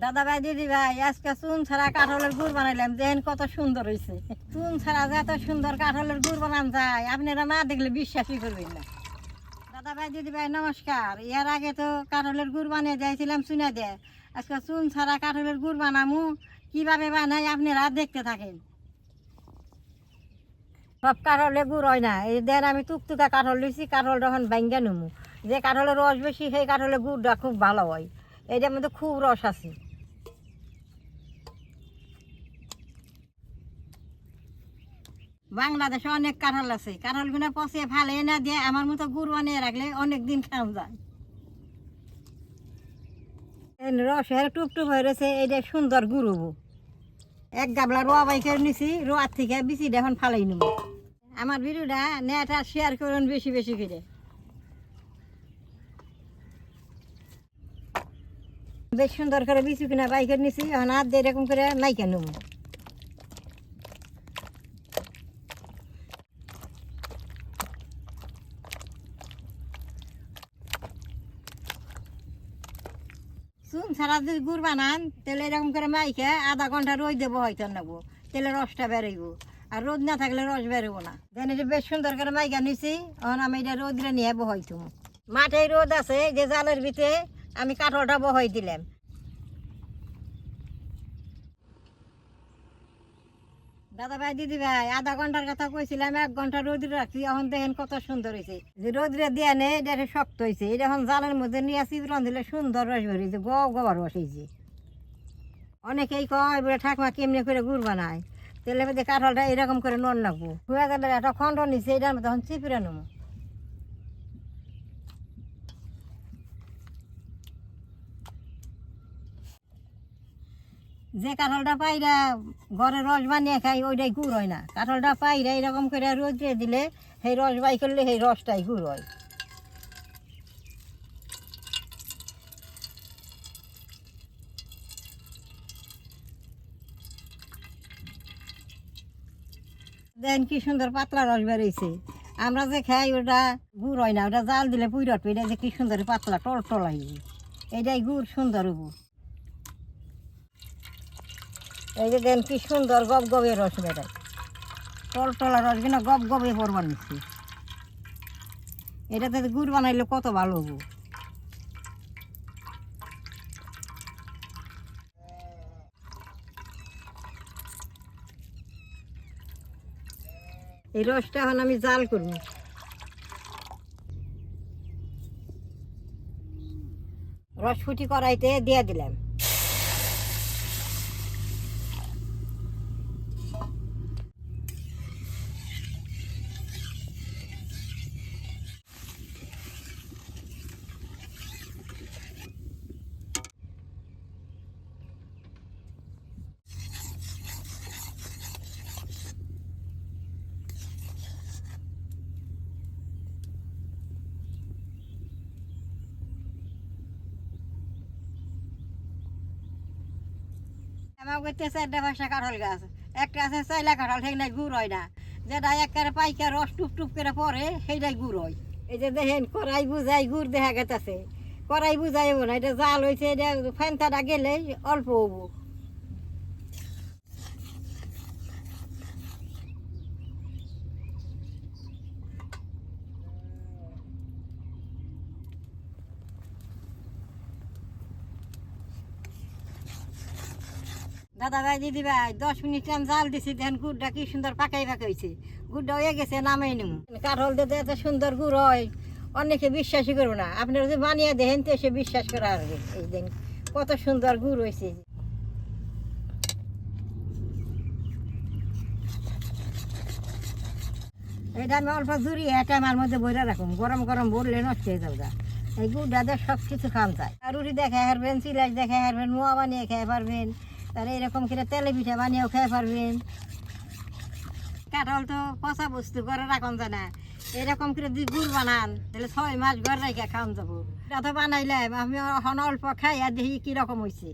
দাদা ভাই দিদি ভাই আজকে চুন ছাড়া কাঁঠালের গুড় বানাইলাম, দেখেন কত সুন্দর হয়েছে। চুন ছাড়া যে এত সুন্দর কাঁঠালের গুড় বানান যায় আপনারা না দেখলে বিশ্বাসই করবেন না। দাদা ভাই দিদি ভাই নমস্কার। এর আগে তো কাঁঠালের গুড় বানিয়ে দিয়েছিলাম চুনা দিয়ে, আজকে চুন ছাড়া কাঁঠালের গুড় বানামু, কিভাবে বানাই আপনারা দেখতে থাকেন। সব কাঁঠালে গুড় হয় না, এই দেন আমি টুকটুকা কাঁঠাল লইছি, কাঁঠালটা এখন ভাঙ্গা নেবো। যে কাঁঠালের রস বেশি সেই কাঁঠালের গুড়টা খুব ভালো হয়, এইটার মধ্যে খুব রস আছে। বাংলাদেশে অনেক কাঁঠাল আছে, কাঁঠালগুলো পচে ফালে না দিয়ে আমার মতো গুড় বানিয়ে রাখলে অনেক দিন খাওয়া যায়। রসের টুপটুপ হয়ে রয়েছে, এইটা সুন্দর গুড় হবো। এক গাবলা রোয়া বাইকের নিছি, রোয়ার থেকে বিচিটা এখন ফালাই নেব। আমার ভিডিওটা নেট আর শেয়ার করুন বেশি বেশি করে। বেশ সুন্দর করে বিচি কিনা বাইকের নিছি, এখন হাত দিয়ে এরকম করে নাইকা নেব। চুন ছাড়া যদি গুড় বানান তাহলে এরকম করে মাইকে আধা ঘন্টা রোদ দেবো হয়তো নেবো, তাহলে রসটা বেরোইব। আর রোদ না থাকলে রস বেরোবো না। দেন এটা বেশ সুন্দর করে মাইকা নিছি, এখন আমি এটা রোদরে নিয়ে বহাইতো। মাঠে রোদ আছে, যে জালের ভিতরে আমি কাঠলটা বহাই দিলাম। দাদা ভাই দিদি ভাই আধা ঘন্টার কথা কইছিলাম, 1 ঘন্টা রোদ্রে রাখছি, এখন দেখেন কত সুন্দর হয়েছে। যে রোদ্রে দিয়ে নেই এটা শক্ত হয়েছে, এটা এখন জালের মধ্যে নিয়ে চিত্রন দিলে সুন্দর রস বেরিয়েছে, গবার রস হয়েছে। অনেকেই কয় বলে ঠাকুমা কেমনি করে গুড় বানায়, তেলের মধ্যে কাঁঠালটা এরকম করে নন রাখবো। হয়ে গেলে একটা খন্ড নিচ্ছে, এটার মধ্যে তখন চিপড়ে নেবো। যে কাঁঠালটা পাইরা ঘরে রস বানিয়ে খাই ওইটাই গুড় হয় না, কাঁঠালটা পাইরা এরকম করে রোদ্রে দিলে সেই রস বাই করলে সেই রসটাই গুড় হয়। দেন কি সুন্দর পাতলা রস বেরিয়েছে। আমরা যে খাই ওটা গুড় হয় না, ওটা জাল দিলে পুইরট, এটা যে কি সুন্দর পাতলা টল টল হইবে, এইটাই গুড় সুন্দর হবো। এই যে দেন কি সুন্দর গপ গবে রস বেরোয়, টল টলা রস কিনা গপ গবে পরবার নিচ্ছি। এটাতে গুড় বানাইলে কত ভালো হবো। এই রসটা এখন আমি জাল করবো। রস ফুটি কড়াইতে দিয়ে দিলাম। আমার করতে 4টা 5টা কাঁঠাল গাছ, একটা আছে চাইলা কাঁঠাল, সেইটাই গুড় হয় না। যেটা একেবারে পাইকার রস টুপ টুপ করে পরে সেইটাই গুড় হয়। এই যে দেখেন কড়াই বুঝাই গুড় দেখা গেছে, কড়াই বুঝাইব না, এটা জাল হয়েছে, এটা ফ্যানটাটা গেলে অল্প হবো। দাদা ভাই দিদি ভাই 10 মিনিট আমি জাল দিছি, দেখেন গুড়টা কি সুন্দর পাকাই পাকাইছে। গুড়টা হয়ে গেছে, নামাই নেব। কাঁঠাল দিতে এত সুন্দর গুড় হয় অনেকে বিশ্বাসই করবো না, আপনারা যদি বানিয়ে দেখেন তো সে বিশ্বাস করা আসবে। এই দিন কত সুন্দর গুড় হয়েছে। এটা আমি অল্প জুড়িয়ে টাইমের মধ্যে বইরা রাখুন, গরম গরম বললে নষ্ট হয়ে যাবে। এই গুড়টা দিয়ে সব কিছু খাওয়া যায়। আর রুটি দেখা হারবেন, সিলাইস দেখা হারবেন, মোয়া বানিয়ে খেয়ে পারবেন, তাহলে এরকম করে তেলে পিঠা বানিয়েও খেয়ে পারবেন। কাঁঠাল তো পচা বস্তু, ঘরে রাখন যায় না। এরকম করে যদি গুড় বানান তাহলে 6 মাস ঘর রেখে খাওয়ান যাবো। এটা তো বানাইলাম আমি, এখন অল্প খাই আর দেখি কিরকম হয়েছে।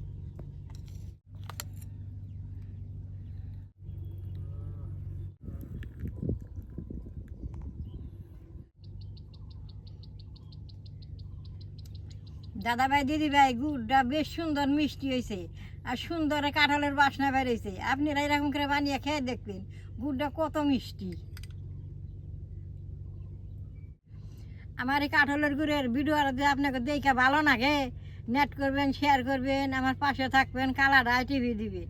দাদা ভাই দিদি ভাই গুড়টা বেশ সুন্দর মিষ্টি হয়েছে আর সুন্দর কাঁঠালের বাসনা বেরিয়েছে। আপনারা এরকম করে বানিয়ে খেয়ে দেখবেন গুড়টা কত মিষ্টি। আমার এই কাঁঠালের গুড়ের ভিডিও যদি আপনাকে দেখে ভালো লাগে নেট করবেন, শেয়ার করবেন, আমার পাশে থাকবেন, কালাডাই টিভি দিবেন।